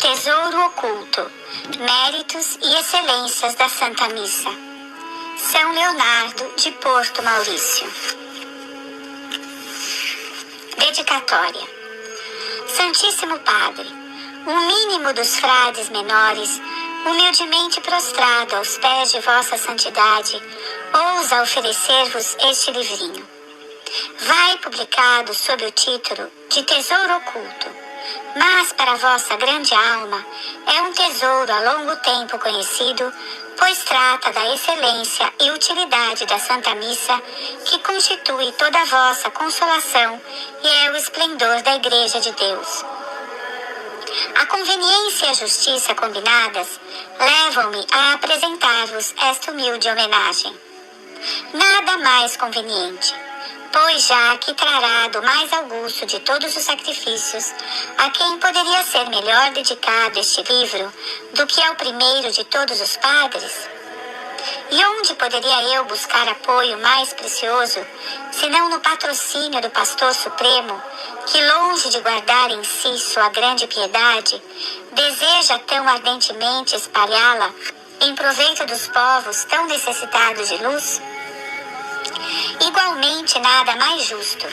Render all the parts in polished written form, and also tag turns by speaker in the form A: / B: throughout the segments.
A: tesouro oculto, méritos e excelências da Santa Missa. São Leonardo de Porto Maurício. Dedicatória. Santíssimo Padre, o mínimo dos frades menores, humildemente prostrado aos pés de vossa santidade, ousa oferecer-vos este livrinho. Vai publicado sob o título de Tesouro Oculto, mas para vossa grande alma é um tesouro há longo tempo conhecido, pois trata da excelência e utilidade da Santa Missa, que constitui toda a vossa consolação e é o esplendor da Igreja de Deus. A conveniência e a justiça combinadas levam-me a apresentar-vos esta humilde homenagem. Nada mais conveniente, pois já que trará do mais augusto de todos os sacrifícios, a quem poderia ser melhor dedicado este livro do que ao primeiro de todos os padres? E onde poderia eu buscar apoio mais precioso, senão no patrocínio do Pastor Supremo, que longe de guardar em si sua grande piedade, deseja tão ardentemente espalhá-la em proveito dos povos tão necessitados de luz? Igualmente nada mais justo.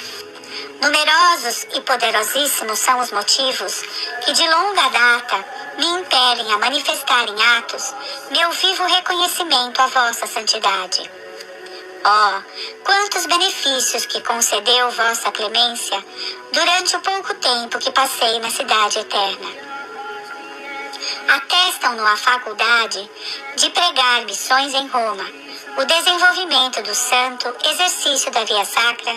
A: Numerosos e poderosíssimos são os motivos que de longa data me impelem a manifestar em atos meu vivo reconhecimento à vossa santidade. Oh, quantos benefícios que concedeu vossa clemência durante o pouco tempo que passei na cidade eterna. Atestam-no a faculdade de pregar missões em Roma, o desenvolvimento do santo exercício da via sacra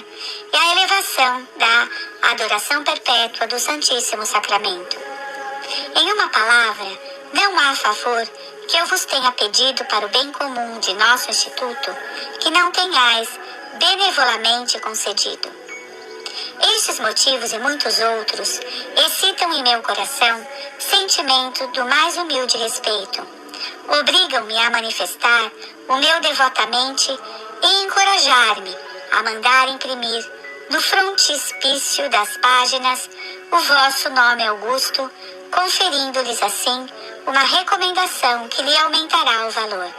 A: e a elevação da adoração perpétua do Santíssimo Sacramento. Em uma palavra, não há favor que eu vos tenha pedido para o bem comum de nosso Instituto que não tenhais benevolamente concedido. Estes motivos e muitos outros excitam em meu coração sentimento do mais humilde respeito, obrigam-me a manifestar o meu devotamente e encorajar-me a mandar imprimir no frontispício das páginas o vosso nome augusto, conferindo-lhes assim uma recomendação que lhe aumentará o valor.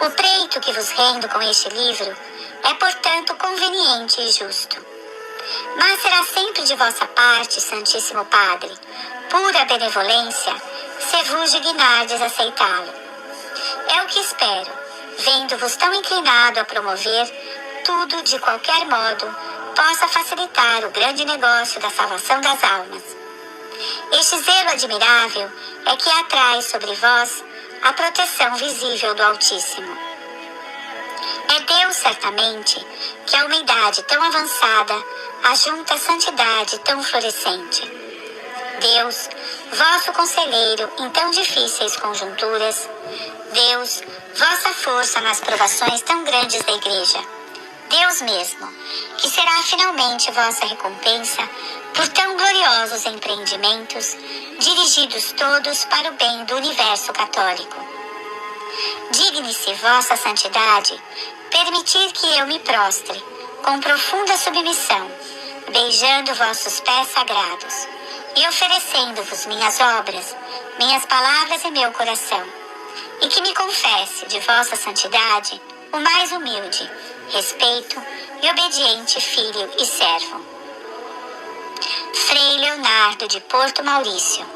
A: O preito que vos rendo com este livro é, portanto, conveniente e justo. Mas será sempre de vossa parte, Santíssimo Padre, pura benevolência, se vos dignardes aceitá-lo. É o que espero, vendo-vos tão inclinado a promover tudo de qualquer modo possa facilitar o grande negócio da salvação das almas. Este zelo admirável é que atrai sobre vós a proteção visível do Altíssimo. É Deus, certamente, que a uma idade tão avançada ajunta a santidade tão florescente. Deus, vosso conselheiro em tão difíceis conjunturas, Deus, vossa força nas provações tão grandes da Igreja, Deus mesmo, que será finalmente vossa recompensa por tão gloriosos empreendimentos, dirigidos todos para o bem do universo católico. Digne-se vossa santidade permitir que eu me prostre, com profunda submissão, beijando vossos pés sagrados, e oferecendo-vos minhas obras, minhas palavras e meu coração, e que me confesse de vossa santidade o mais humilde, respeito e obediente filho e servo. Frei Leonardo de Porto Maurício,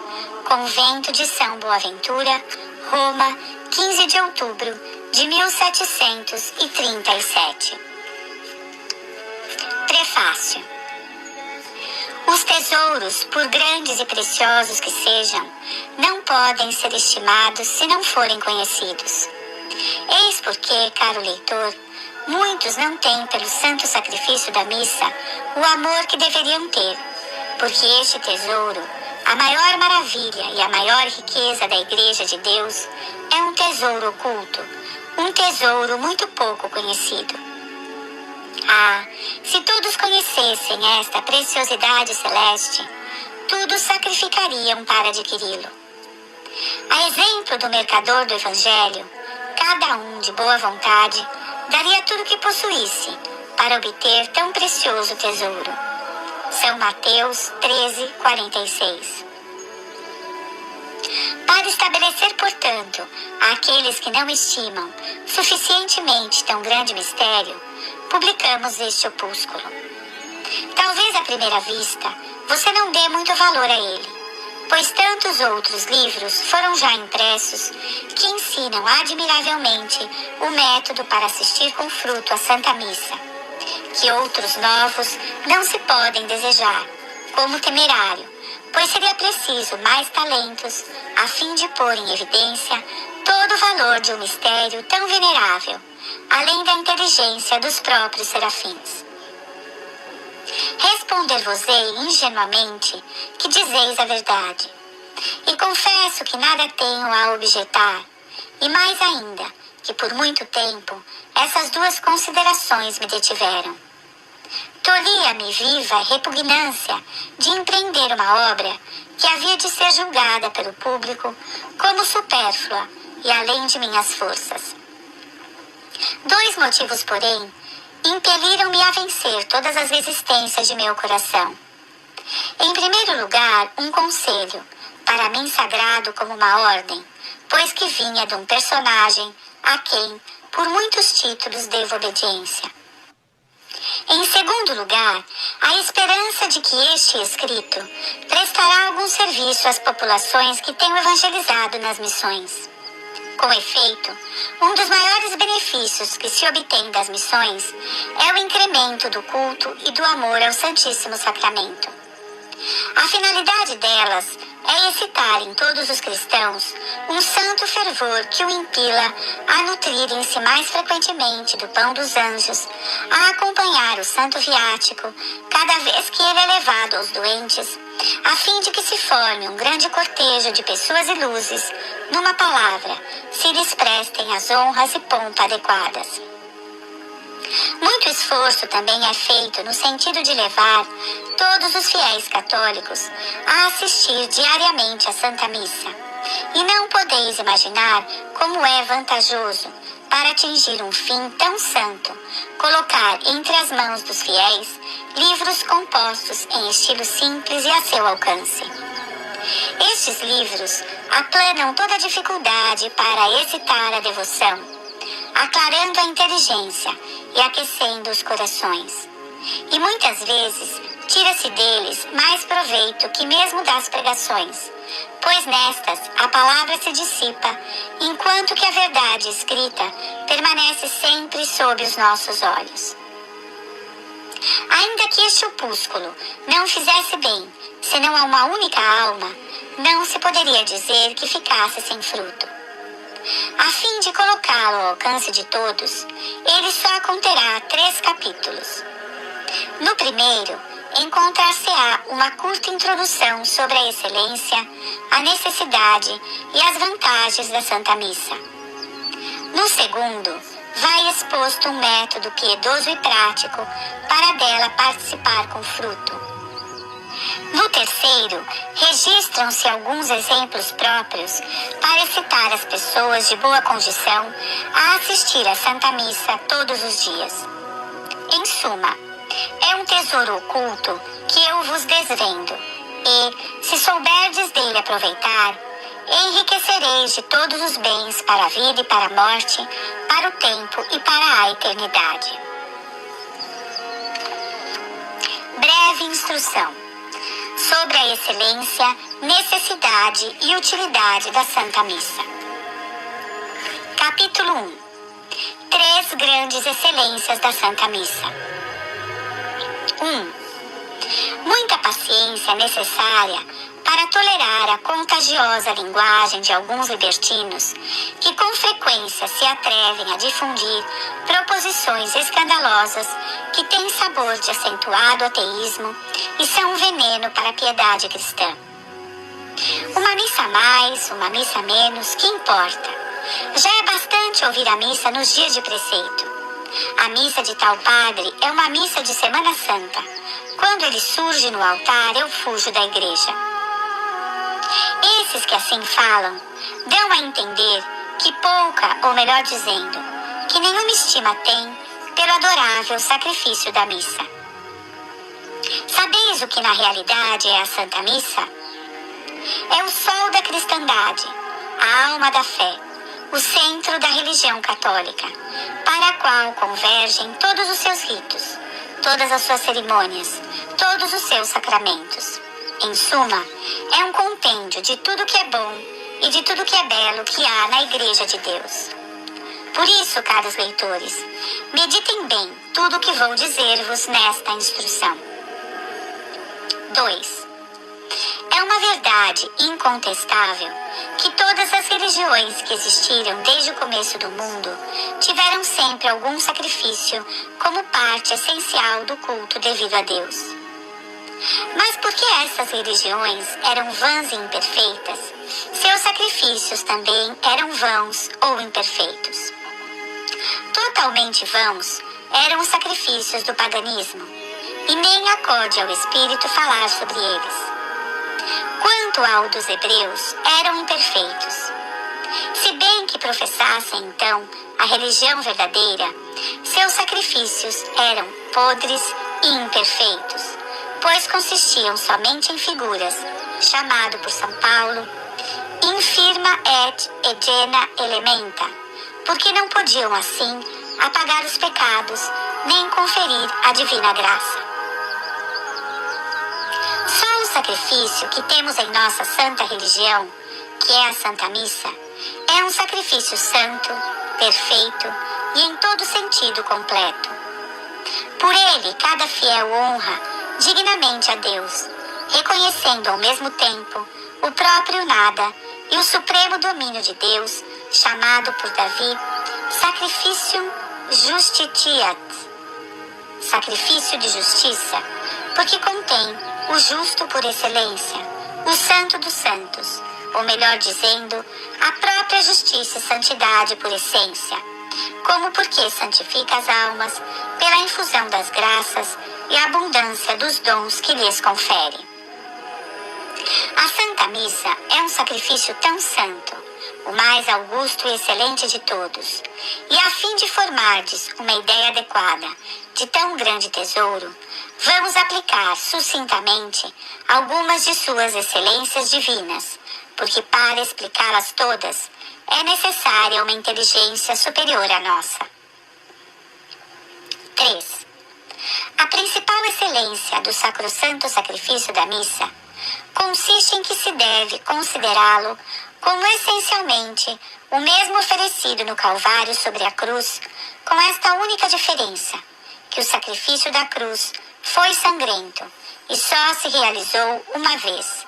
A: Convento de São Boaventura, Roma, 15 de outubro de 1737. Prefácio. Os tesouros, por grandes e preciosos que sejam, não podem ser estimados se não forem conhecidos. Eis porque, caro leitor, muitos não têm pelo santo sacrifício da missa o amor que deveriam ter, porque este tesouro, a maior maravilha e a maior riqueza da Igreja de Deus, é um tesouro oculto, um tesouro muito pouco conhecido. Ah, se todos conhecessem esta preciosidade celeste, tudo sacrificariam para adquiri-lo. A exemplo do mercador do Evangelho, cada um de boa vontade daria tudo o que possuísse para obter tão precioso tesouro. São Mateus 13:46. Para estabelecer, portanto, àqueles que não estimam suficientemente tão grande mistério, publicamos este opúsculo. Talvez à primeira vista você não dê muito valor a ele, pois tantos outros livros foram já impressos que ensinam admiravelmente o método para assistir com fruto à Santa Missa, que outros novos não se podem desejar, como temerário, pois seria preciso mais talentos a fim de pôr em evidência todo o valor de um mistério tão venerável, além da inteligência dos próprios serafins. Responder-vos-ei ingenuamente que dizeis a verdade, e confesso que nada tenho a objetar, e mais ainda, que por muito tempo essas duas considerações me detiveram. Tolhia-me viva repugnância de empreender uma obra que havia de ser julgada pelo público como supérflua e além de minhas forças. Dois motivos, porém, impeliram-me a vencer todas as resistências de meu coração. Em primeiro lugar, um conselho, para mim sagrado como uma ordem, pois que vinha de um personagem a quem, por muitos títulos, devo obediência. Em segundo lugar, a esperança de que este escrito prestará algum serviço às populações que tenho evangelizado nas missões. Com efeito, um dos maiores benefícios que se obtém das missões é o incremento do culto e do amor ao Santíssimo Sacramento. A finalidade delas é excitar em todos os cristãos um santo fervor que o impila a nutrirem-se mais frequentemente do pão dos anjos, a acompanhar o santo viático cada vez que ele é levado aos doentes, a fim de que se forme um grande cortejo de pessoas iluzes, numa palavra, se lhes prestem as honras e pompa adequadas. Muito esforço também é feito no sentido de levar todos os fiéis católicos a assistir diariamente à Santa Missa. E não podeis imaginar como é vantajoso, para atingir um fim tão santo, colocar entre as mãos dos fiéis livros compostos em estilo simples e a seu alcance. Estes livros aplanam toda a dificuldade para excitar a devoção, aclarando a inteligência e aquecendo os corações. E muitas vezes tira-se deles mais proveito que mesmo das pregações, pois nestas a palavra se dissipa, enquanto que a verdade escrita permanece sempre sob os nossos olhos. Ainda que este opúsculo não fizesse bem, senão a uma única alma, não se poderia dizer que ficasse sem fruto. A fim de colocá-lo ao alcance de todos, ele só conterá 3 capítulos. No primeiro, encontrar-se-á uma curta introdução sobre a excelência, a necessidade e as vantagens da Santa Missa. No segundo, vai exposto um método piedoso e prático para dela participar com fruto. No terceiro, registram-se alguns exemplos próprios para excitar as pessoas de boa condição a assistir à Santa Missa todos os dias. Em suma, é um tesouro oculto que eu vos desvendo, e, se souberdes dele aproveitar, enriquecereis de todos os bens para a vida e para a morte, para o tempo e para a eternidade. Breve instrução sobre a excelência, necessidade e utilidade da Santa Missa. Capítulo 1. 3 grandes excelências da Santa Missa. 1. Muita paciência é necessária para tolerar a contagiosa linguagem de alguns libertinos que com frequência se atrevem a difundir proposições escandalosas que têm sabor de acentuado ateísmo e são um veneno para a piedade cristã. Uma missa a mais, uma missa a menos, que importa? Já é bastante ouvir a missa nos dias de preceito. A missa de tal padre é uma missa de Semana Santa. Quando ele surge no altar, eu fujo da igreja. Esses que assim falam, dão a entender que pouca, ou melhor dizendo, que nenhuma estima tem pelo adorável sacrifício da missa. Sabeis o que na realidade é a Santa Missa? É o sol da cristandade, a alma da fé, o centro da religião católica, para a qual convergem todos os seus ritos, todas as suas cerimônias, todos os seus sacramentos. Em suma, é um compêndio de tudo que é bom e de tudo que é belo que há na Igreja de Deus. Por isso, caros leitores, meditem bem tudo o que vou dizer-vos nesta instrução. 2. É uma verdade incontestável que todas as religiões que existiram desde o começo do mundo tiveram sempre algum sacrifício como parte essencial do culto devido a Deus. Mas por que essas religiões eram vãs e imperfeitas, seus sacrifícios também eram vãos ou imperfeitos? Totalmente vãos eram os sacrifícios do paganismo, e nem acode ao Espírito falar sobre eles. Quanto ao dos hebreus, eram imperfeitos. Se bem que professassem então a religião verdadeira, seus sacrifícios eram podres e imperfeitos, pois consistiam somente em figuras, chamado por São Paulo, infirma et egena elementa, porque não podiam assim apagar os pecados, nem conferir a divina graça. Só o sacrifício que temos em nossa santa religião, que é a Santa Missa, é um sacrifício santo, perfeito e em todo sentido completo. Por ele, cada fiel honra dignamente a Deus, reconhecendo ao mesmo tempo o próprio nada e o supremo domínio de Deus, chamado por Davi sacrificium justitiat, sacrifício de justiça, porque contém o justo por excelência, o santo dos santos, ou melhor dizendo, a própria justiça e santidade por essência, como porque santifica as almas pela infusão das graças e a abundância dos dons que lhes confere. A Santa Missa é um sacrifício tão santo, o mais augusto e excelente de todos, e a fim de formardes uma ideia adequada de tão grande tesouro, vamos aplicar sucintamente algumas de suas excelências divinas, porque para explicá-las todas é necessária uma inteligência superior à nossa. 3. A principal excelência do sacrossanto sacrifício da missa consiste em que se deve considerá-lo como essencialmente o mesmo oferecido no Calvário sobre a cruz, com esta única diferença, que o sacrifício da cruz foi sangrento e só se realizou uma vez,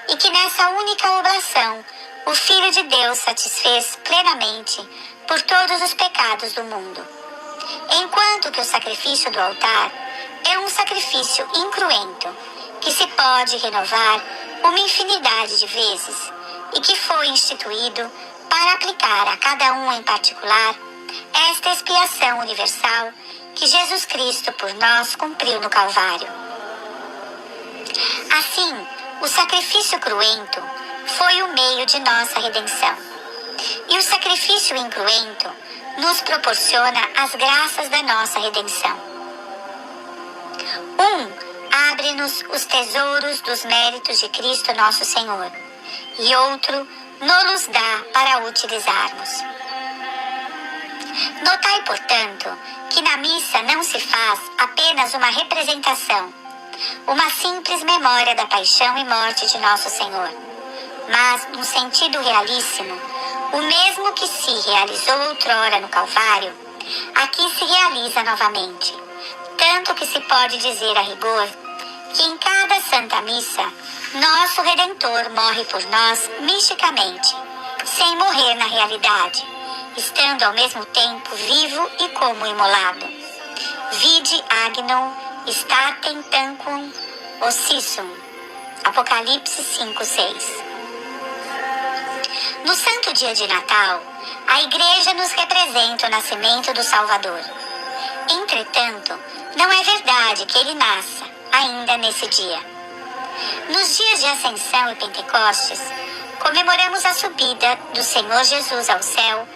A: e que nessa única oblação o Filho de Deus satisfez plenamente por todos os pecados do mundo. Enquanto que o sacrifício do altar é um sacrifício incruento, que se pode renovar uma infinidade de vezes, e que foi instituído para aplicar a cada um em particular esta expiação universal que Jesus Cristo por nós cumpriu no Calvário. Assim, o sacrifício cruento foi o meio de nossa redenção, e o sacrifício incruento nos proporciona as graças da nossa redenção. Abre-nos os tesouros dos méritos de Cristo nosso Senhor, e outro nos dá para utilizarmos. Notai, portanto, que na missa não se faz apenas uma representação, uma simples memória da paixão e morte de nosso Senhor, mas, num sentido realíssimo, o mesmo que se realizou outrora no Calvário, aqui se realiza novamente, tanto que se pode dizer a rigor que em cada Santa Missa, nosso Redentor morre por nós misticamente, sem morrer na realidade, estando ao mesmo tempo vivo e como imolado. Vide Agnum statem tanquam ossissum. Apocalipse 5:6. No santo dia de Natal, a Igreja nos representa o nascimento do Salvador. Entretanto, não é verdade que ele nasça ainda nesse dia. Nos dias de Ascensão e Pentecostes, comemoramos a subida do Senhor Jesus ao céu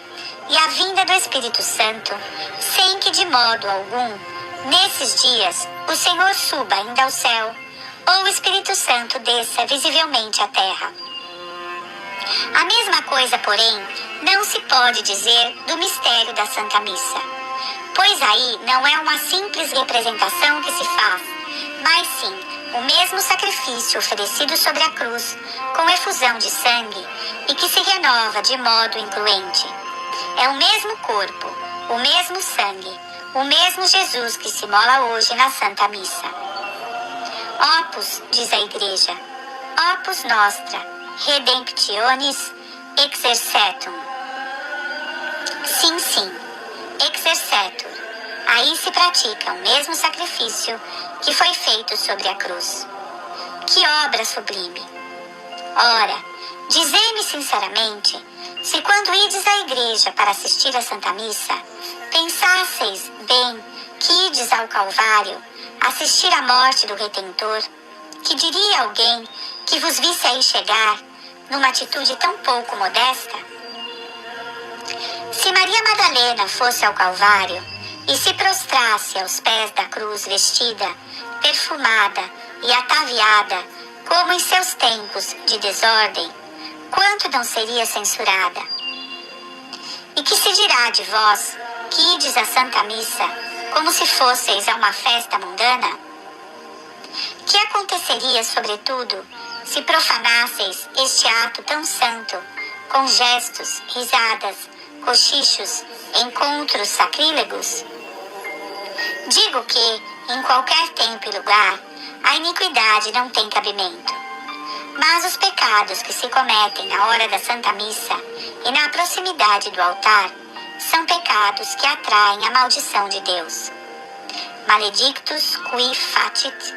A: e a vinda do Espírito Santo, sem que de modo algum, nesses dias, o Senhor suba ainda ao céu, ou o Espírito Santo desça visivelmente à terra. A mesma coisa, porém, não se pode dizer do mistério da Santa Missa, pois aí não é uma simples representação que se faz, mas sim o mesmo sacrifício oferecido sobre a cruz, com efusão de sangue, e que se renova de modo incruente. É o mesmo corpo, o mesmo sangue, o mesmo Jesus que se mola hoje na Santa Missa. Opus, diz a Igreja, opus nostra, redemptionis exercetum. Sim, sim, exercetur. Aí se pratica o mesmo sacrifício que foi feito sobre a cruz. Que obra sublime! Ora, dizei-me sinceramente, se quando ides à igreja para assistir à Santa Missa, pensasseis bem que ides ao Calvário assistir à morte do Redentor, que diria alguém que vos visse aí chegar numa atitude tão pouco modesta? Se Maria Madalena fosse ao Calvário e se prostrasse aos pés da cruz vestida, perfumada e ataviada, como em seus tempos de desordem, quanto não seria censurada? E que se dirá de vós, que ides à Santa Missa, como se fosseis a uma festa mundana? Que aconteceria, sobretudo, se profanasseis este ato tão santo, com gestos, risadas, cochichos, encontros sacrílegos? Digo que, em qualquer tempo e lugar, a iniquidade não tem cabimento. Mas os pecados que se cometem na hora da Santa Missa e na proximidade do altar são pecados que atraem a maldição de Deus. Maledictus qui facit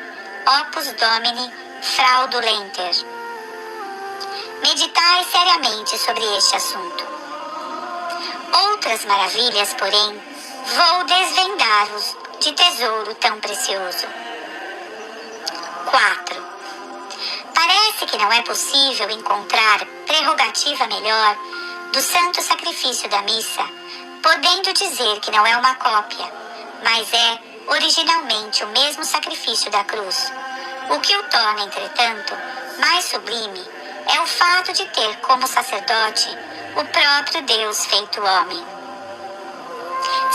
A: opus Domini fraudulenter. Meditai seriamente sobre este assunto. Outras maravilhas, porém, vou desvendar-vos de tesouro tão precioso. 4. Parece que não é possível encontrar prerrogativa melhor do santo sacrifício da missa, podendo dizer que não é uma cópia, mas é originalmente o mesmo sacrifício da cruz. O que o torna, entretanto, mais sublime é o fato de ter como sacerdote o próprio Deus feito homem.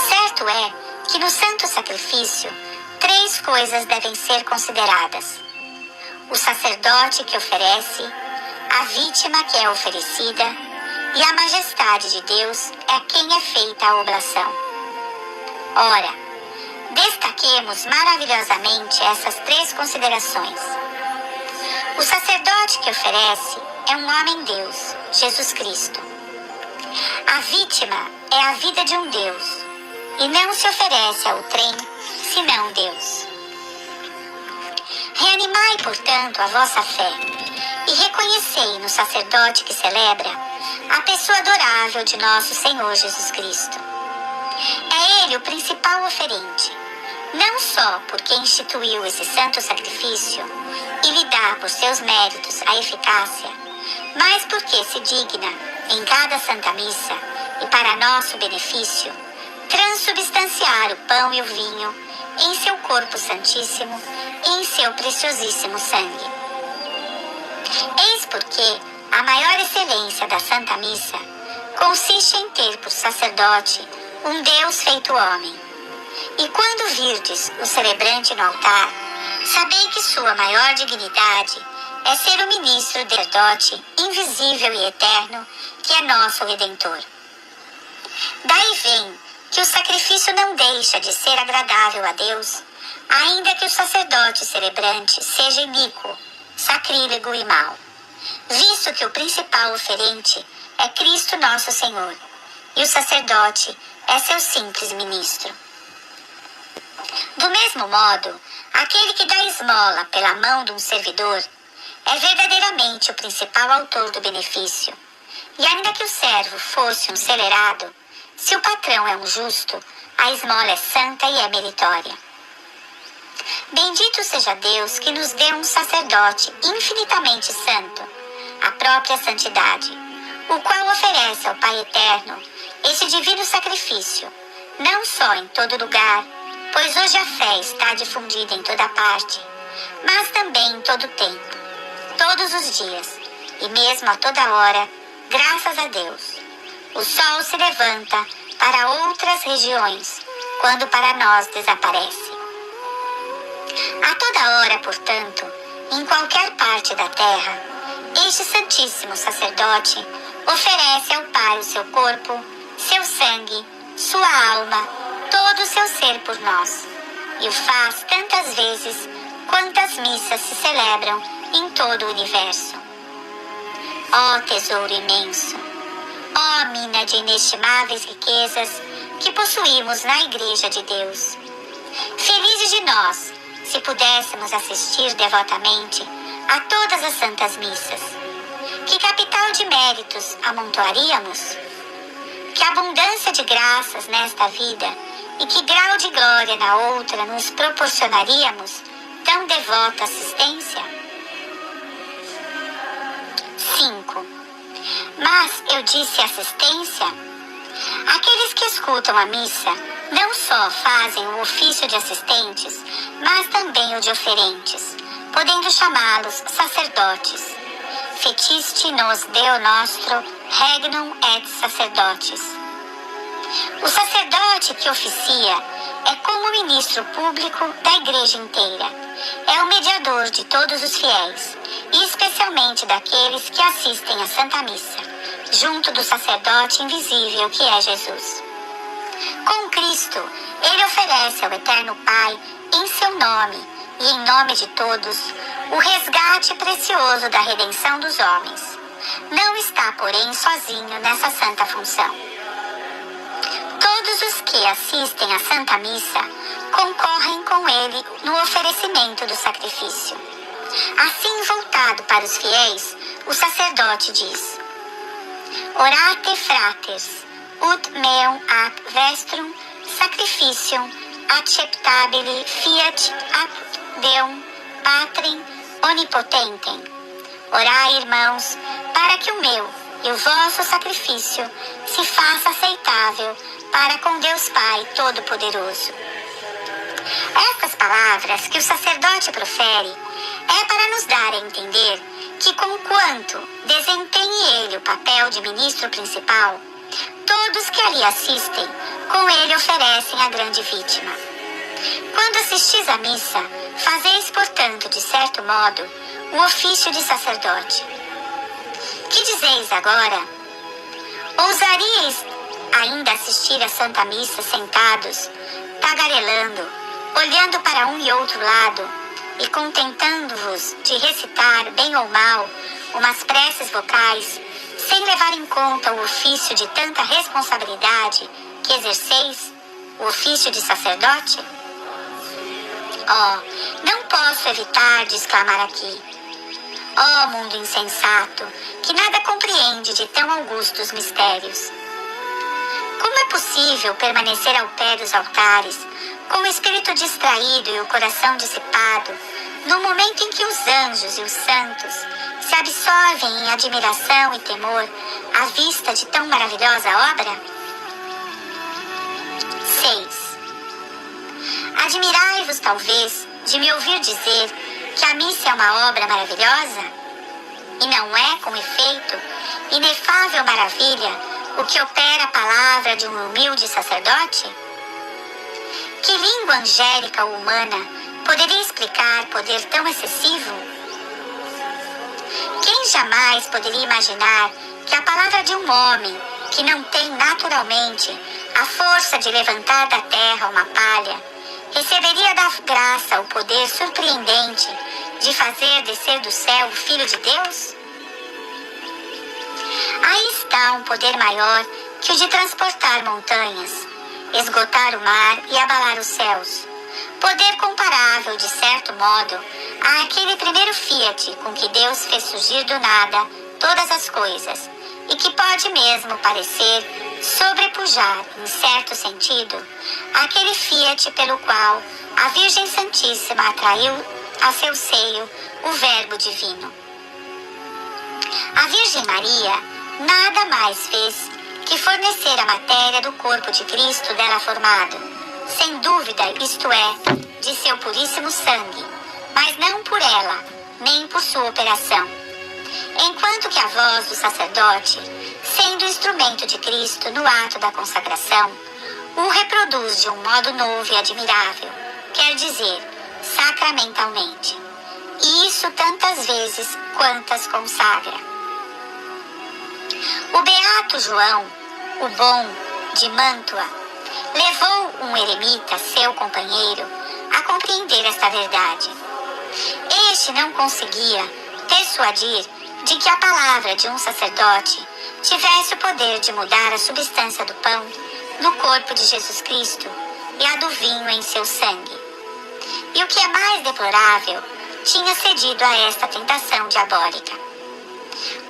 A: Certo é que no santo sacrifício 3 coisas devem ser consideradas: o sacerdote que oferece, a vítima que é oferecida e a majestade de Deus é a quem é feita a oblação. Ora, destaquemos maravilhosamente essas 3 considerações. O sacerdote que oferece é um homem-Deus, Jesus Cristo. A vítima é a vida de um Deus, e não se oferece ao trem, senão Deus. Reanimai, portanto, a vossa fé, e reconhecei no sacerdote que celebra a pessoa adorável de nosso Senhor Jesus Cristo. É Ele o principal oferente, não só porque instituiu esse santo sacrifício e lhe dá por seus méritos a eficácia, mas porque se digna, em cada Santa Missa, e para nosso benefício, transubstanciar o pão e o vinho em seu corpo santíssimo e em seu preciosíssimo sangue. Eis porque a maior excelência da Santa Missa consiste em ter por sacerdote um Deus feito homem. E quando virdes o celebrante no altar, sabei que sua maior dignidade é ser o ministro do sacerdote invisível e eterno, que é nosso Redentor. Daí vem que o sacrifício não deixa de ser agradável a Deus, ainda que o sacerdote celebrante seja iníquo, sacrílego e mau, visto que o principal oferente é Cristo nosso Senhor, e o sacerdote é seu simples ministro. Do mesmo modo, aquele que dá esmola pela mão de um servidor é verdadeiramente o principal autor do benefício, e ainda que o servo fosse um celerado, se o patrão é um justo, a esmola é santa e é meritória. Bendito seja Deus que nos deu um sacerdote infinitamente santo, a própria santidade, o qual oferece ao Pai Eterno esse divino sacrifício, não só em todo lugar, pois hoje a fé está difundida em toda parte, mas também em todo tempo, todos os dias, e mesmo a toda hora, graças a Deus. O sol se levanta para outras regiões, quando para nós desaparece. A toda hora, portanto, em qualquer parte da terra, este Santíssimo Sacerdote oferece ao Pai o seu corpo, seu sangue, sua alma, todo o seu ser por nós, e o faz tantas vezes quantas missas se celebram em todo o universo. Ó tesouro imenso! Ó mina de inestimáveis riquezas que possuímos na Igreja de Deus! Felizes de nós, se pudéssemos assistir devotamente a todas as santas missas. Que capital de méritos amontoaríamos? Que abundância de graças nesta vida e que grau de glória na outra nos proporcionaríamos tão devota assistência? 5. Mas eu disse assistência? Aqueles que escutam a missa não só fazem o ofício de assistentes, mas também o de oferentes, podendo chamá-los sacerdotes. Fetisti nos Deo nostro regnum et sacerdotes. O sacerdote que oficia é como o ministro público da igreja inteira. É o mediador de todos os fiéis, e especialmente daqueles que assistem à Santa Missa, junto do sacerdote invisível que é Jesus. Com Cristo, ele oferece ao Eterno Pai, em seu nome e em nome de todos, o resgate precioso da redenção dos homens. Não está, porém, sozinho nessa santa função. Todos os que assistem à Santa Missa concorrem com ele no oferecimento do sacrifício. Assim, voltado para os fiéis, o sacerdote diz: Orate fratres, ut meum ac vestrum sacrificium acceptabile fiat ad Deum Patrem Onipotentem. Orai, irmãos, para que o meu e o vosso sacrifício se faça aceitável para com Deus Pai Todo-Poderoso. Estas palavras que o sacerdote profere é para nos dar a entender que, conquanto desempenhe ele o papel de ministro principal, todos que ali assistem, com ele oferecem a grande vítima. Quando assistis à missa, fazeis, portanto, de certo modo, o ofício de sacerdote. Que dizeis agora? Ousaríeis ainda assistir à Santa Missa sentados, tagarelando, olhando para um e outro lado e contentando-vos de recitar, bem ou mal, umas preces vocais, sem levar em conta o ofício de tanta responsabilidade que exerceis, o ofício de sacerdote? Oh, não posso evitar de exclamar aqui: ó mundo insensato, que nada compreende de tão augustos mistérios! Como é possível permanecer ao pé dos altares, com o espírito distraído e o coração dissipado, no momento em que os anjos e os santos se absorvem em admiração e temor à vista de tão maravilhosa obra? 6. Admirai-vos, talvez, de me ouvir dizer que a missa é uma obra maravilhosa? E não é, com efeito, inefável maravilha o que opera a palavra de um humilde sacerdote? Que língua angélica ou humana poderia explicar poder tão excessivo? Quem jamais poderia imaginar que a palavra de um homem que não tem naturalmente a força de levantar da terra uma palha, receberia da graça o poder surpreendente de fazer descer do céu o Filho de Deus? Aí está um poder maior que o de transportar montanhas, esgotar o mar e abalar os céus. Poder comparável, de certo modo, àquele primeiro fiat com que Deus fez surgir do nada todas as coisas, e que pode mesmo parecer sobrepujar, em certo sentido, aquele fiat pelo qual a Virgem Santíssima atraiu a seu seio o Verbo Divino. A Virgem Maria nada mais fez que fornecer a matéria do corpo de Cristo dela formado, sem dúvida, isto é, de seu puríssimo sangue, mas não por ela, nem por sua operação. Enquanto que a voz do sacerdote, sendo instrumento de Cristo no ato da consagração, o reproduz de um modo novo e admirável, quer dizer, sacramentalmente. E isso tantas vezes quantas consagra. O beato João, o bom, de Mântua, levou um eremita, seu companheiro, a compreender esta verdade. Este não conseguia persuadir de que a palavra de um sacerdote tivesse o poder de mudar a substância do pão no corpo de Jesus Cristo e a do vinho em seu sangue. E o que é mais deplorável, tinha cedido a esta tentação diabólica.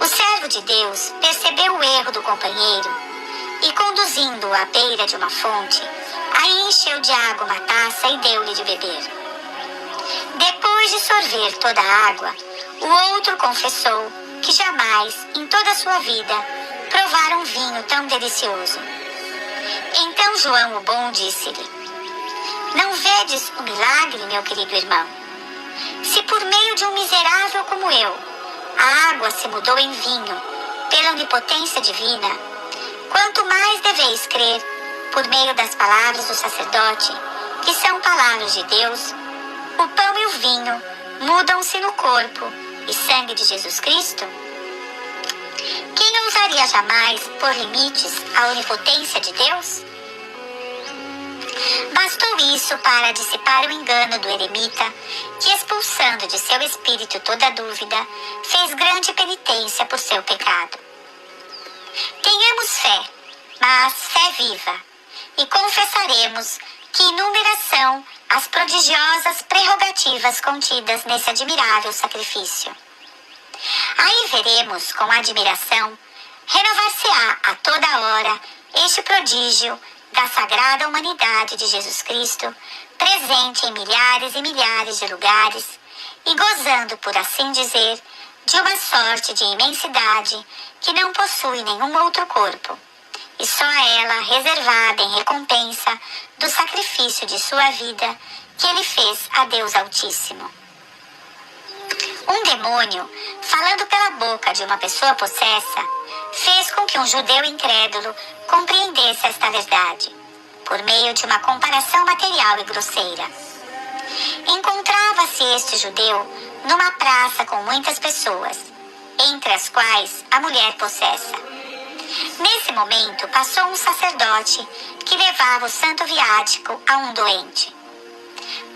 A: O servo de Deus percebeu o erro do companheiro e, conduzindo-o à beira de uma fonte, aí encheu de água uma taça e deu-lhe de beber. Depois de sorver toda a água, o outro confessou que jamais, em toda a sua vida, provara um vinho tão delicioso. Então João o bom disse-lhe: não vedes o milagre, meu querido irmão? Se por meio de um miserável como eu, a água se mudou em vinho pela onipotência divina, quanto mais deveis crer por meio das palavras do sacerdote, que são palavras de Deus, o pão e o vinho mudam-se no corpo e sangue de Jesus Cristo? Quem ousaria jamais pôr limites à onipotência de Deus? Bastou isso para dissipar o engano do eremita, que, expulsando de seu espírito toda dúvida, fez grande penitência por seu pecado. Tenhamos fé, mas fé viva, e confessaremos que inúmeras são as prodigiosas prerrogativas contidas nesse admirável sacrifício. Aí veremos com admiração renovar-se-á a toda hora este prodígio da sagrada humanidade de Jesus Cristo, presente em milhares e milhares de lugares e gozando, por assim dizer, de uma sorte de imensidade que não possui nenhum outro corpo, e só a ela reservada em recompensa do sacrifício de sua vida que ele fez a Deus Altíssimo. Um demônio, falando pela boca de uma pessoa possessa, fez com que um judeu incrédulo compreendesse esta verdade, por meio de uma comparação material e grosseira. Encontrava-se este judeu numa praça com muitas pessoas, entre as quais a mulher possessa. Nesse momento passou um sacerdote que levava o santo viático a um doente.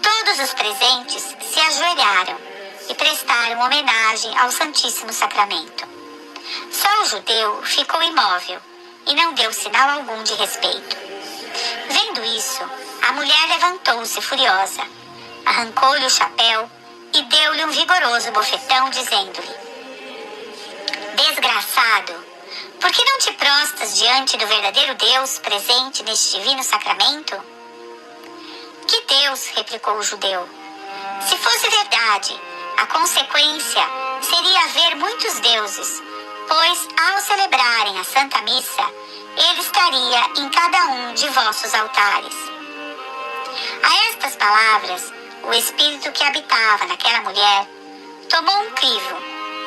A: Todos os presentes se ajoelharam e prestaram homenagem ao Santíssimo Sacramento. Só o judeu ficou imóvel e não deu sinal algum de respeito. Vendo isso, a mulher levantou-se furiosa, arrancou-lhe o chapéu e deu-lhe um vigoroso bofetão, dizendo-lhe: desgraçado, por que não te prostas diante do verdadeiro Deus presente neste divino sacramento? Que Deus? Replicou o judeu. Se fosse verdade, a consequência seria haver muitos deuses, pois ao celebrarem a Santa Missa, ele estaria em cada um de vossos altares. A estas palavras, o espírito que habitava naquela mulher tomou um crivo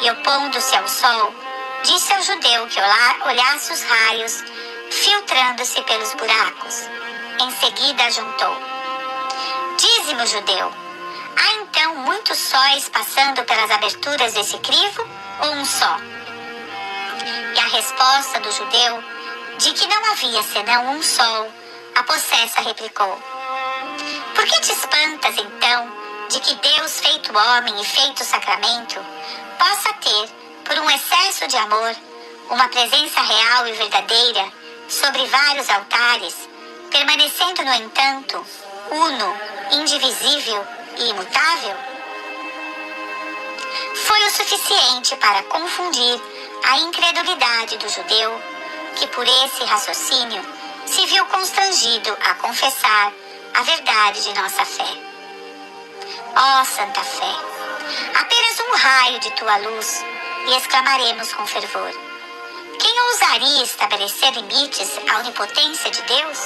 A: e, opondo-se ao sol, disse ao judeu que olhasse os raios filtrando-se pelos buracos. Em seguida juntou: dize-me, judeu, há então muitos sóis passando pelas aberturas desse crivo ou um só? E a resposta do judeu, de que não havia senão um sol, a possessa replicou: por que te espantas então de que Deus, feito homem e feito sacramento, possa ter, por um excesso de amor, uma presença real e verdadeira sobre vários altares, permanecendo, no entanto, uno, indivisível e imutável? Foi o suficiente para confundir a incredulidade do judeu, que por esse raciocínio se viu constrangido a confessar a verdade de nossa fé. Ó Santa Fé, apenas um raio de tua luz, e exclamaremos com fervor: quem ousaria estabelecer limites à onipotência de Deus?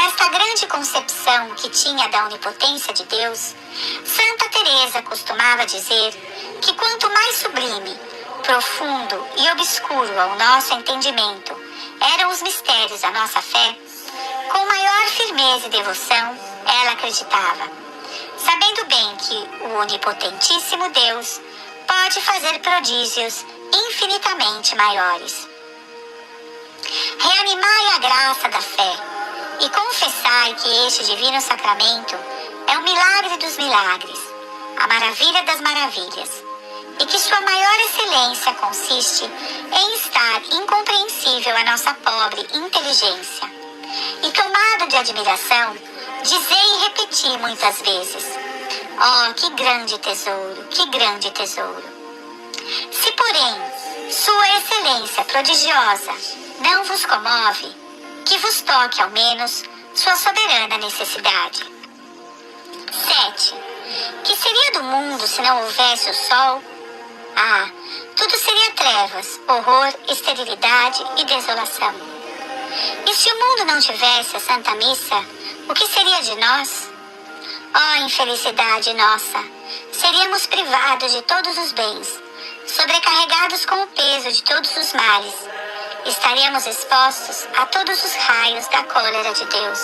A: Nesta grande concepção que tinha da onipotência de Deus, Santa Teresa costumava dizer que quanto mais sublime, profundo e obscuro ao nosso entendimento eram os mistérios da nossa fé, com maior firmeza e devoção ela acreditava, sabendo bem que o onipotentíssimo Deus pode fazer prodígios infinitamente maiores. Reanimai a graça da fé e confessai que este divino sacramento é o milagre dos milagres, a maravilha das maravilhas, e que sua maior excelência consiste em estar incompreensível à nossa pobre inteligência. E tomado de admiração, dizei e repeti muitas vezes: oh, que grande tesouro, que grande tesouro! Se, porém, sua excelência prodigiosa não vos comove, que vos toque ao menos sua soberana necessidade. 7. Que seria do mundo se não houvesse o sol? Ah, tudo seria trevas, horror, esterilidade e desolação. E se o mundo não tivesse a Santa Missa, o que seria de nós? Oh, infelicidade nossa! Seríamos privados de todos os bens, sobrecarregados com o peso de todos os males. Estaríamos expostos a todos os raios da cólera de Deus.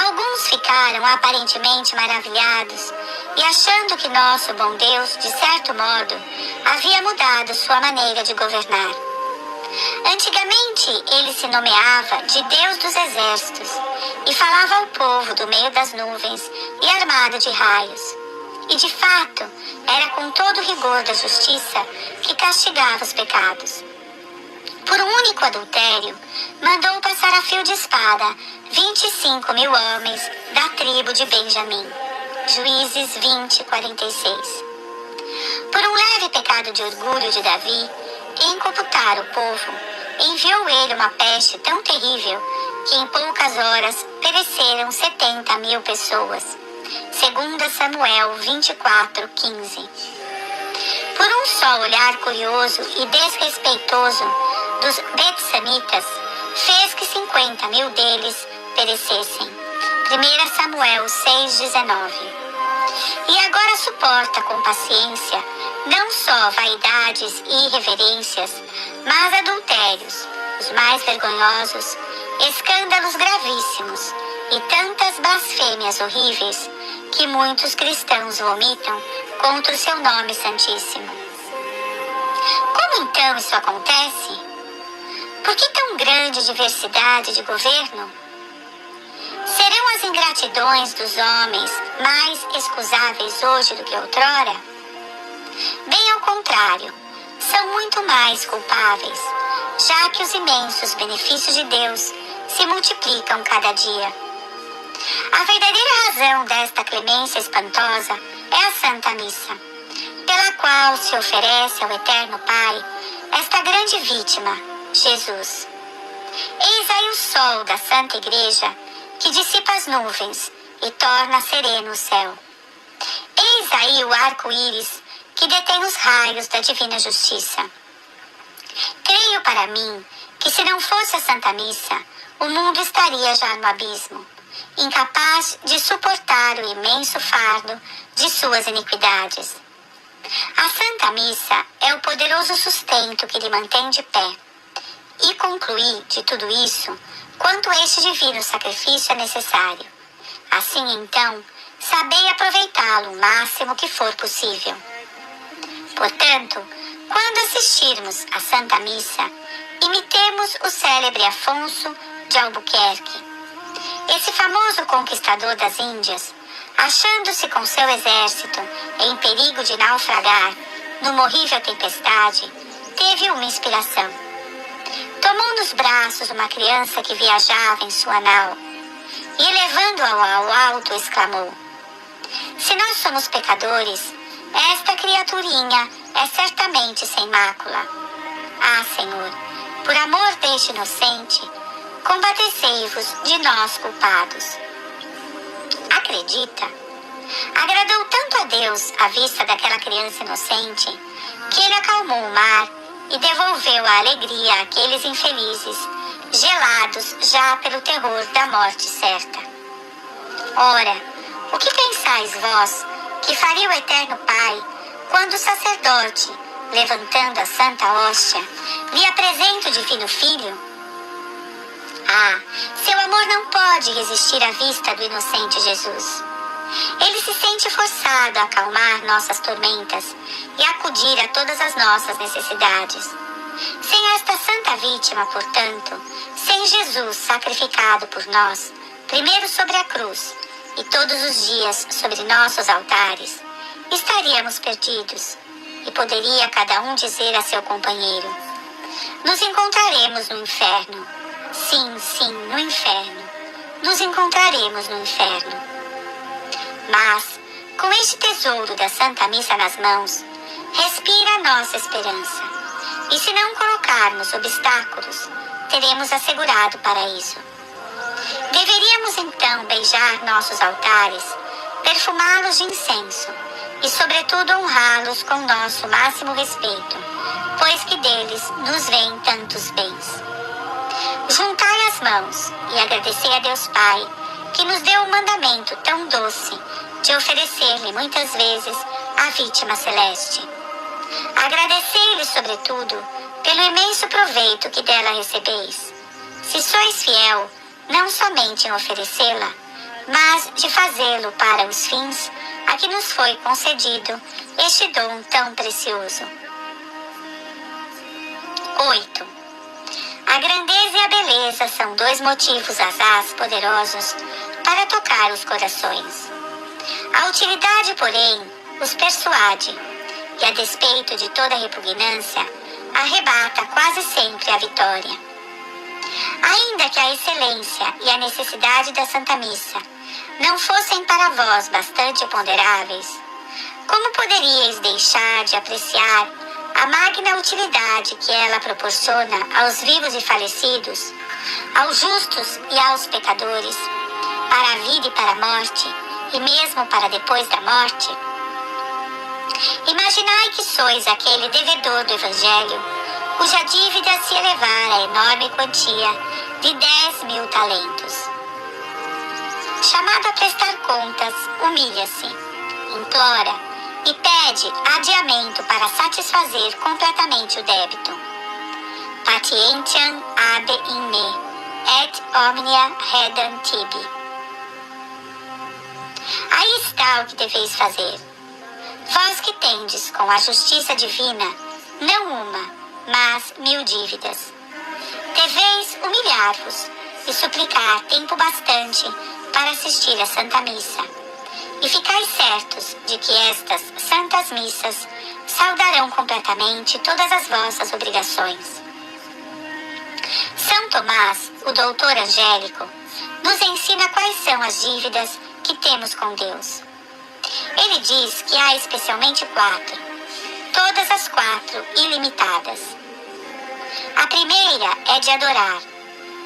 A: Alguns ficaram aparentemente maravilhados e achando que nosso bom Deus, de certo modo, havia mudado sua maneira de governar. Antigamente ele se nomeava de Deus dos exércitos e falava ao povo do meio das nuvens e armado de raios. E de fato era com todo o rigor da justiça que castigava os pecados. Por um único adultério, mandou passar a fio de espada 25.000 homens da tribo de Benjamim. Juízes 20:46. Por um leve pecado de orgulho de Davi, em computar o povo, enviou ele uma peste tão terrível que em poucas horas pereceram 70.000 pessoas. 2 Samuel 24:15. Por um só olhar curioso e desrespeitoso dos betsamitas, fez que 50.000 deles perecessem. 1 Samuel 6:19. E agora suporta com paciência não só vaidades e irreverências, mas adultérios, os mais vergonhosos, escândalos gravíssimos e tantas blasfêmias horríveis que muitos cristãos vomitam contra o seu nome santíssimo. Como então isso acontece? Por que tão grande diversidade de governo? Serão as ingratidões dos homens mais excusáveis hoje do que outrora? Bem ao contrário, são muito mais culpáveis, já que os imensos benefícios de Deus se multiplicam cada dia. A verdadeira razão desta clemência espantosa é a Santa Missa, pela qual se oferece ao Eterno Pai esta grande vítima, Jesus. Eis aí o sol da Santa Igreja, que dissipa as nuvens e torna sereno o céu. Eis aí o arco-íris, que detém os raios da divina justiça. Creio para mim que se não fosse a Santa Missa, o mundo estaria já no abismo, incapaz de suportar o imenso fardo de suas iniquidades. A Santa Missa é o poderoso sustento que lhe mantém de pé. E concluí de tudo isso quanto este divino sacrifício é necessário. Assim então, sabei aproveitá-lo o máximo que for possível. Portanto, quando assistirmos à Santa Missa, imitemos o célebre Afonso de Albuquerque. Esse famoso conquistador das Índias, achando-se com seu exército em perigo de naufragar numa horrível tempestade, teve uma inspiração. Tomou nos braços uma criança que viajava em sua nau e, elevando-a ao alto, exclamou: se nós somos pecadores, esta criaturinha é certamente sem mácula. Ah, Senhor, por amor deste inocente, compadecei-vos de nós culpados. Acredita? Agradou tanto a Deus a vista daquela criança inocente que ele acalmou o mar e devolveu a alegria àqueles infelizes, gelados já pelo terror da morte certa. Ora, o que pensais vós que faria o eterno Pai quando o sacerdote, levantando a santa hóstia, lhe apresenta o divino Filho? Ah, seu amor não pode resistir à vista do inocente Jesus. Ele se sente forçado a acalmar nossas tormentas e acudir a todas as nossas necessidades. Sem esta santa vítima, portanto, sem Jesus sacrificado por nós, primeiro sobre a cruz e todos os dias sobre nossos altares, estaríamos perdidos e poderia cada um dizer a seu companheiro: nos encontraremos no inferno. Sim, sim, no inferno. Nos encontraremos no inferno. Mas, com este tesouro da Santa Missa nas mãos, respira a nossa esperança. E se não colocarmos obstáculos, teremos assegurado o paraíso. Deveríamos então beijar nossos altares, perfumá-los de incenso e, sobretudo, honrá-los com nosso máximo respeito, pois que deles nos vêm tantos bens. Juntai as mãos e agradecei a Deus Pai, que nos deu um mandamento tão doce de oferecer-lhe muitas vezes a vítima celeste. Agradecei-lhe, sobretudo, pelo imenso proveito que dela recebeis. Se sois fiel, não somente em oferecê-la, mas de fazê-lo para os fins a que nos foi concedido este dom tão precioso. 8. A grandeza e a beleza são dois motivos asaz poderosos para tocar os corações. A utilidade, porém, os persuade, e a despeito de toda repugnância, arrebata quase sempre a vitória. Ainda que a excelência e a necessidade da Santa Missa não fossem para vós bastante ponderáveis, como poderíeis deixar de apreciar a magna utilidade que ela proporciona aos vivos e falecidos, aos justos e aos pecadores, para a vida e para a morte, e mesmo para depois da morte? Imaginai que sois aquele devedor do Evangelho, cuja dívida se elevar à enorme quantia de 10.000 talentos. Chamado a prestar contas, humilha-se, implora e pede adiamento para satisfazer completamente o débito. Patientiam ab in me, et omnia redam tibi. Aí está o que deveis fazer. Vós que tendes com a justiça divina, não uma, mas 1000 dívidas. Deveis humilhar-vos e suplicar tempo bastante para assistir à Santa Missa. E ficais certos de que estas santas missas saldarão completamente todas as vossas obrigações. São Tomás, o doutor angélico, nos ensina quais são as dívidas que temos com Deus. Ele diz que há especialmente 4, todas as 4 ilimitadas. A primeira é de adorar,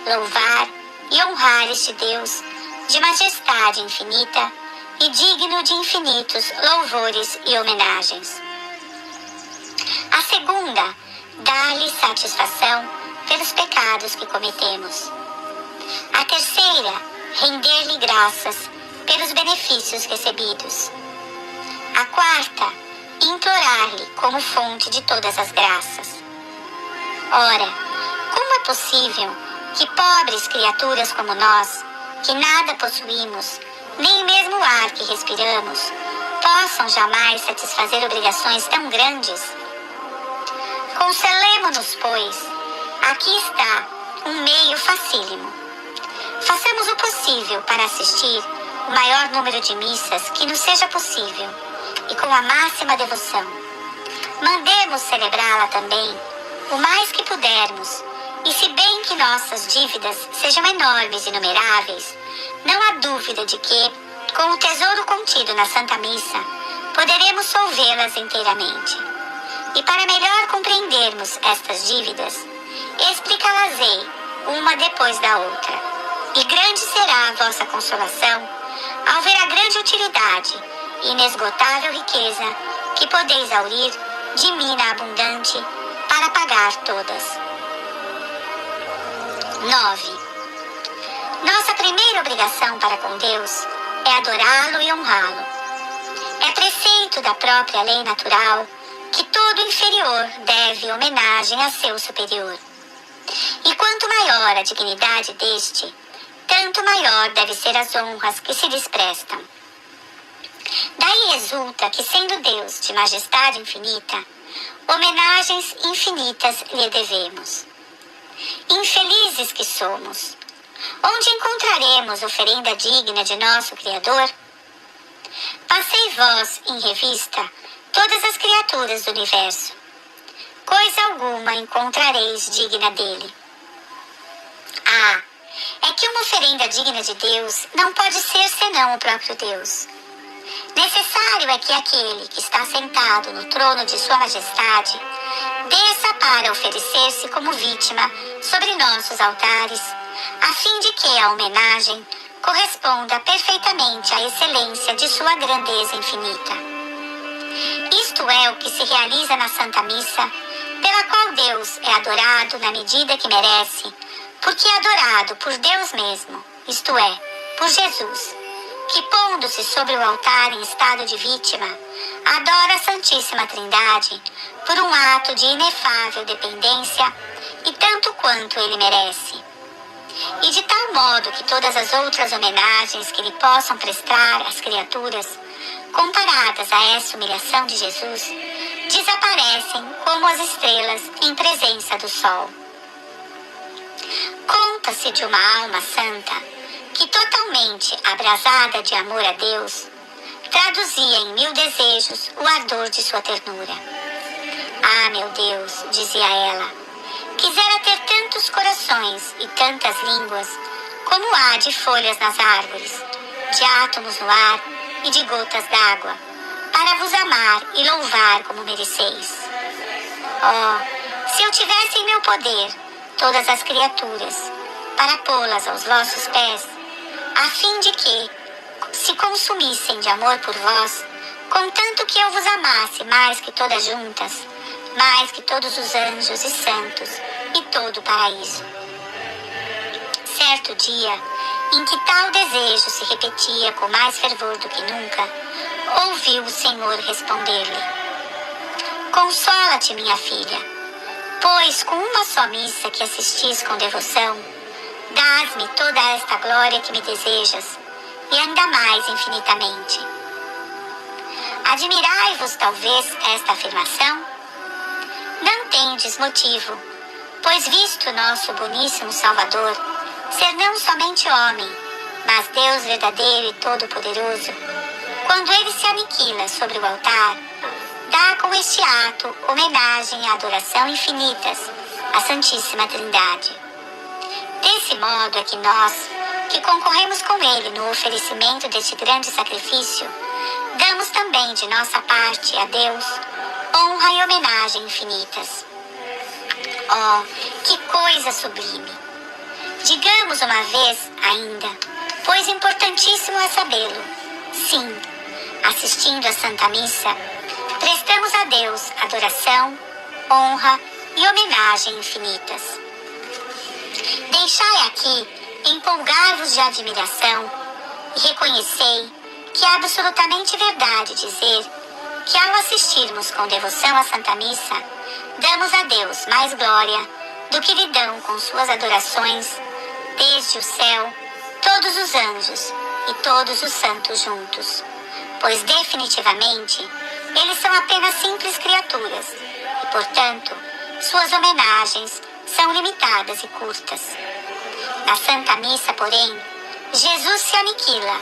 A: louvar e honrar este Deus de majestade infinita e digno de infinitos louvores e homenagens. A segunda, dar-lhe satisfação pelos pecados que cometemos. A terceira, render-lhe graças pelos benefícios recebidos. A quarta, implorar-lhe como fonte de todas as graças. Ora, como é possível que pobres criaturas como nós, que nada possuímos, nem mesmo o ar que respiramos, possam jamais satisfazer obrigações tão grandes? Consolemo-nos, pois. Aqui está um meio facílimo. Façamos o possível para assistir o maior número de missas que nos seja possível e com a máxima devoção. Mandemos celebrá-la também o mais que pudermos, e se bem que nossas dívidas sejam enormes e inumeráveis, não há dúvida de que, com o tesouro contido na Santa Missa, poderemos solvê-las inteiramente. E para melhor compreendermos estas dívidas, explicá-las-ei uma depois da outra. E grande será a vossa consolação ao ver a grande utilidade e inesgotável riqueza que podeis aurir de mina abundante para pagar todas. 9. Nossa primeira obrigação para com Deus é adorá-lo e honrá-lo. É preceito da própria lei natural que todo inferior deve homenagem a seu superior. E quanto maior a dignidade deste, tanto maior deve ser as honras que se lhes prestam. Daí resulta que, sendo Deus de majestade infinita, homenagens infinitas lhe devemos. Infelizes que somos! Onde encontraremos oferenda digna de nosso Criador? Passei vós em revista todas as criaturas do universo. Coisa alguma encontrareis digna dele. Ah, é que uma oferenda digna de Deus não pode ser senão o próprio Deus. Necessário é que aquele que está sentado no trono de sua majestade desça para oferecer-se como vítima sobre nossos altares, a fim de que a homenagem corresponda perfeitamente à excelência de sua grandeza infinita. Isto é o que se realiza na Santa Missa, pela qual Deus é adorado na medida que merece, porque é adorado por Deus mesmo, isto é, por Jesus, que, pondo-se sobre o altar em estado de vítima, adora a Santíssima Trindade por um ato de inefável dependência e tanto quanto ele merece. E de tal modo que todas as outras homenagens que lhe possam prestar as criaturas, comparadas a essa humilhação de Jesus, desaparecem como as estrelas em presença do sol. Conta-se de uma alma santa que, totalmente abrasada de amor a Deus, traduzia em 1000 desejos o ardor de sua ternura. Ah, meu Deus, dizia ela, quisera ter tantos corações e tantas línguas como há de folhas nas árvores, de átomos no ar e de gotas d'água, para vos amar e louvar como mereceis. Oh, se eu tivesse em meu poder todas as criaturas, para pô-las aos vossos pés, a fim de que se consumissem de amor por vós, contanto que eu vos amasse mais que todas juntas, mais que todos os anjos e santos e todo o paraíso. Certo dia, em que tal desejo se repetia com mais fervor do que nunca, ouviu o Senhor responder-lhe: Consola-te, minha filha, pois com uma só missa que assistis com devoção, dás-me toda esta glória que me desejas, e ainda mais infinitamente. Admirai-vos, talvez, esta afirmação? Não tendes motivo, pois visto nosso boníssimo Salvador ser não somente homem, mas Deus verdadeiro e todo-poderoso, quando ele se aniquila sobre o altar, dá com este ato homenagem e adoração infinitas à Santíssima Trindade. Desse modo é que nós, que concorremos com ele no oferecimento deste grande sacrifício, damos também de nossa parte a Deus honra e homenagem infinitas. Oh, que coisa sublime! Digamos uma vez ainda, pois importantíssimo é sabê-lo, sim, assistindo à Santa Missa, prestamos a Deus adoração, honra e homenagem infinitas. Deixai aqui empolgar-vos de admiração e reconhecei que é absolutamente verdade dizer que ao assistirmos com devoção à Santa Missa, damos a Deus mais glória do que lhe dão com suas adorações, desde o céu, todos os anjos e todos os santos juntos, pois definitivamente eles são apenas simples criaturas e, portanto, suas homenagens são limitadas e curtas. Na Santa Missa, porém, Jesus se aniquila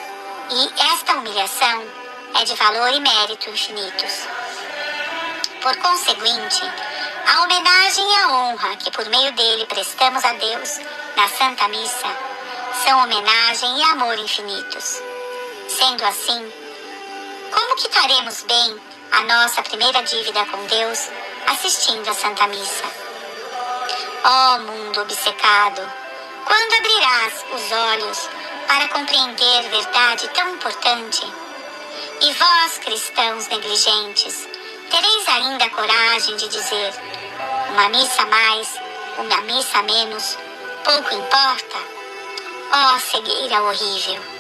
A: e esta humilhação é de valor e mérito infinitos. Por conseguinte, a homenagem e a honra que por meio dele prestamos a Deus na Santa Missa são homenagem e amor infinitos. Sendo assim, como quitaremos bem a nossa primeira dívida com Deus assistindo à Santa Missa? Ó mundo obcecado, quando abrirás os olhos para compreender verdade tão importante? E vós, cristãos negligentes, tereis ainda a coragem de dizer: uma missa a mais, uma missa a menos, pouco importa? Ó cegueira horrível!